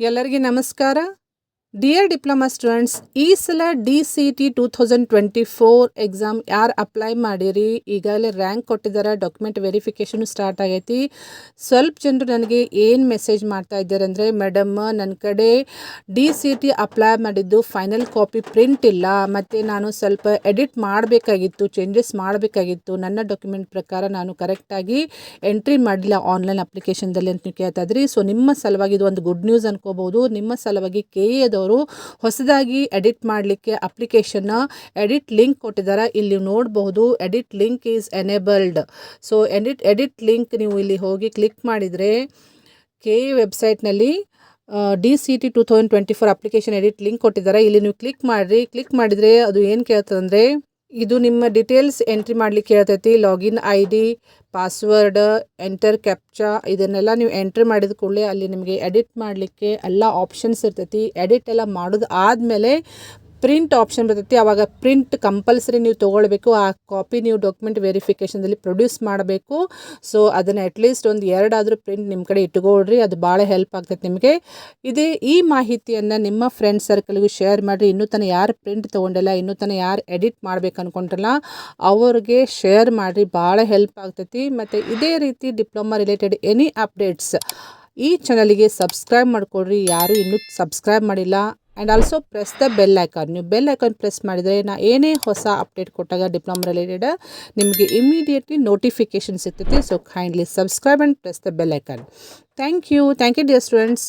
ಎಲ್ಲರಿಗೆ ನಮಸ್ಕಾರ. Dear diploma students, ಈ ಸಲ DCET 2024 ಎಕ್ಸಾಮ್ ಯಾರು ಅಪ್ಲೈ ಮಾಡಿರಿ, ಈಗಾಗಲೇ ರ್ಯಾಂಕ್ ಕೊಟ್ಟಿದ್ದಾರೆ, ಡಾಕ್ಯುಮೆಂಟ್ ವೆರಿಫಿಕೇಷನ್ ಸ್ಟಾರ್ಟ್ ಆಗೈತಿ. ಸ್ವಲ್ಪ ಜನರು ನನಗೆ ಏನು ಮೆಸೇಜ್ ಮಾಡ್ತಾ ಇದ್ದಾರೆ ಅಂದರೆ, ಮೇಡಮ್ ನನ್ನ ಕಡೆ DCET ಅಪ್ಲೈ ಮಾಡಿದ್ದು ಫೈನಲ್ ಕಾಪಿ ಪ್ರಿಂಟ್ ಇಲ್ಲ, ಮತ್ತು ನಾನು ಸ್ವಲ್ಪ ಎಡಿಟ್ ಮಾಡಬೇಕಾಗಿತ್ತು, ಚೇಂಜಸ್ ಮಾಡಬೇಕಾಗಿತ್ತು, ನನ್ನ ಡಾಕ್ಯುಮೆಂಟ್ ಪ್ರಕಾರ ನಾನು ಕರೆಕ್ಟಾಗಿ ಎಂಟ್ರಿ ಮಾಡಿಲ್ಲ ಆನ್ಲೈನ್ ಅಪ್ಲಿಕೇಶನ್ದಲ್ಲಿ ಅಂತ ನೀವು ಕೇಳ್ತಾ ಇದ್ರಿ. ಸೊ ನಿಮ್ಮ ಸಲುವಾಗಿ ಇದು ಒಂದು ಗುಡ್ ನ್ಯೂಸ್ ಅನ್ಕೋಬಹುದು. ನಿಮ್ಮ ಸಲುವಾಗಿ KA ಹೊಸದಾಗಿ ಎಡಿಟ್ ಮಾಡಲಿಕ್ಕೆ ಅಪ್ಲಿಕೇಶನ್ನ ಎಡಿಟ್ ಲಿಂಕ್ ಕೊಟ್ಟಿದ್ದಾರೆ. ಇಲ್ಲಿ ನೋಡಬಹುದು, edit link is enabled. So edit link ನೀವು ಇಲ್ಲಿ ಹೋಗಿ ಕ್ಲಿಕ್ ಮಾಡಿದರೆ KA ವೆಬ್ಸೈಟ್ನಲ್ಲಿ DCET 2024 ಅಪ್ಲಿಕೇಶನ್ ಎಡಿಟ್ ಲಿಂಕ್ ಕೊಟ್ಟಿದ್ದಾರೆ. ಇಲ್ಲಿ ನೀವು ಕ್ಲಿಕ್ ಮಾಡಿದರೆ ಅದು ಏನು ಕೇಳ್ತದೆ ಅಂದರೆ, ಇದು ನಿಮ್ಮ ಡೀಟೇಲ್ಸ್ ಎಂಟ್ರಿ ಮಾಡಲಿಕ್ಕೆ ಹೇಳ್ತೈತಿ. Login ID, password, enter captcha, ಇದನ್ನೆಲ್ಲ ನೀವು ಎಂಟ್ರಿ ಮಾಡಿದ ಕೂಡಲೇ ಅಲ್ಲಿ ನಿಮಗೆ ಎಡಿಟ್ ಮಾಡಲಿಕ್ಕೆ ಎಲ್ಲ ಆಪ್ಷನ್ಸ್ ಇರ್ತೈತಿ. ಎಡಿಟ್ ಎಲ್ಲ ಮಾಡೋದು ಆದಮೇಲೆ ಪ್ರಿಂಟ್ ಆಪ್ಷನ್ ಬರ್ತೈತಿ. ಆವಾಗ ಪ್ರಿಂಟ್ ಕಂಪಲ್ಸರಿ ನೀವು ತೊಗೊಳ್ಬೇಕು. ಆ ಕಾಪಿ ನೀವು ಡಾಕ್ಯುಮೆಂಟ್ ವೆರಿಫಿಕೇಷನ್ದಲ್ಲಿ ಪ್ರೊಡ್ಯೂಸ್ ಮಾಡಬೇಕು. ಸೊ ಅದನ್ನು ಅಟ್ಲೀಸ್ಟ್ ಒಂದು 2 ಆದರೂ ಪ್ರಿಂಟ್ ನಿಮ್ಮ ಕಡೆ ಇಟ್ಕೊಳ್ರಿ, ಅದು ಭಾಳ ಹೆಲ್ಪ್ ಆಗ್ತೈತೆ ನಿಮಗೆ. ಈ ಮಾಹಿತಿಯನ್ನು ನಿಮ್ಮ ಫ್ರೆಂಡ್ ಸರ್ಕಲ್ಗೂ ಶೇರ್ ಮಾಡಿರಿ. ಇನ್ನೂ ತನಕ ಯಾರು ಪ್ರಿಂಟ್ ತೊಗೊಂಡಿಲ್ಲ, ಇನ್ನೂ ತನಕ ಯಾರು ಎಡಿಟ್ ಮಾಡ್ಬೇಕು ಅಂದ್ಕೊಂಡ್ರಲ್ಲ ಅವ್ರಿಗೆ ಶೇರ್ ಮಾಡಿರಿ, ಭಾಳ ಹೆಲ್ಪ್ ಆಗ್ತೈತಿ. ಮತ್ತು ಇದೇ ರೀತಿ ಡಿಪ್ಲೊಮಾ ರಿಲೇಟೆಡ್ ಎನಿ ಅಪ್ಡೇಟ್ಸ್ ಈ ಚಾನಲಿಗೆ ಸಬ್ಸ್ಕ್ರೈಬ್ ಮಾಡಿಕೊಡ್ರಿ, ಯಾರು ಇನ್ನೂ ಸಬ್ಸ್ಕ್ರೈಬ್ ಮಾಡಿಲ್ಲ. And also press the bell icon. ನೀವು ಬೆಲ್ ಐಕಾನ್ ಪ್ರೆಸ್ ಮಾಡಿದರೆ ನಾನು ಏನೇ ಹೊಸ ಅಪ್ಡೇಟ್ ಕೊಟ್ಟಾಗ ಡಿಪ್ಲೊಮಾ ರಿಲೇಟೆಡ್ ನಿಮಗೆ ಇಮಿಡಿಯೇಟ್ಲಿ ನೋಟಿಫಿಕೇಷನ್ ಸಿಗ್ತೈತಿ. So kindly subscribe and press the bell icon. Thank you dear students.